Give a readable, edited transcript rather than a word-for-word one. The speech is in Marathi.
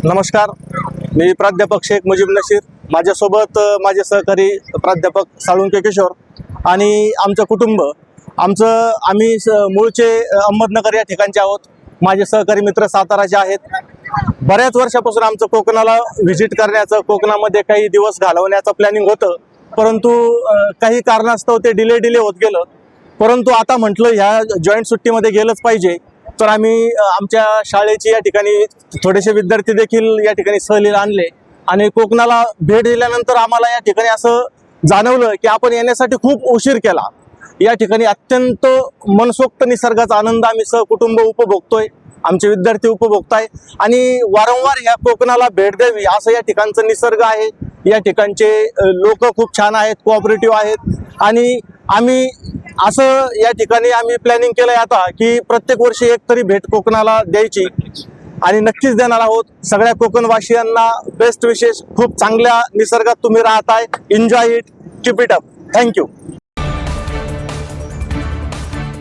नमस्कार, मी प्राध्यापक शेख मुजीब नशीर. माझ्यासोबत माझे सहकारी प्राध्यापक साळुंके किशोर आणि आमचं कुटुंब. आम्ही मूळचे अहमदनगर या ठिकाणचे आहोत. माझे सहकारी मित्र साताराचे आहेत. बऱ्याच वर्षापासून आमचं कोकणाला व्हिजिट करण्याचं, कोकणामध्ये काही दिवस घालवण्याचं प्लॅनिंग होतं, परंतु काही कारणास्तव ते डिले होत गेलं. परंतु आता म्हटलं ह्या जॉईंट सुट्टीमध्ये गेलंच पाहिजे, तर आम्ही आमच्या शाळेची या ठिकाणी थोडेसे विद्यार्थी देखील या ठिकाणी सहलीला आणले आणि कोकणाला भेट दिल्यानंतर आम्हाला या ठिकाणी असं जाणवलं की आपण येण्यासाठी खूप उशीर केला. या ठिकाणी अत्यंत मनसोक्त निसर्गाचा आनंद आम्ही सहकुटुंब उपभोगतोय, आमचे विद्यार्थी उपभोगताय आणि वारंवार या कोकणाला भेट द्यावी असं या ठिकाणचं निसर्ग आहे. या ठिकाणचे लोक खूप छान आहेत, कोऑपरेटिव्ह आहेत आणि आम्ही या ठिकाणी प्लॅनिंग केलंय आता की प्रत्येक वर्षी एक तरी भेट कोकणाला द्यायची आणि नक्कीच देणार आहोत. सगळ्या कोकणवासियांना बेस्ट विशेष. खूप चांगल्या निसर्गात तुम्ही राहताय. Enjoy it, keep it up. Thank you.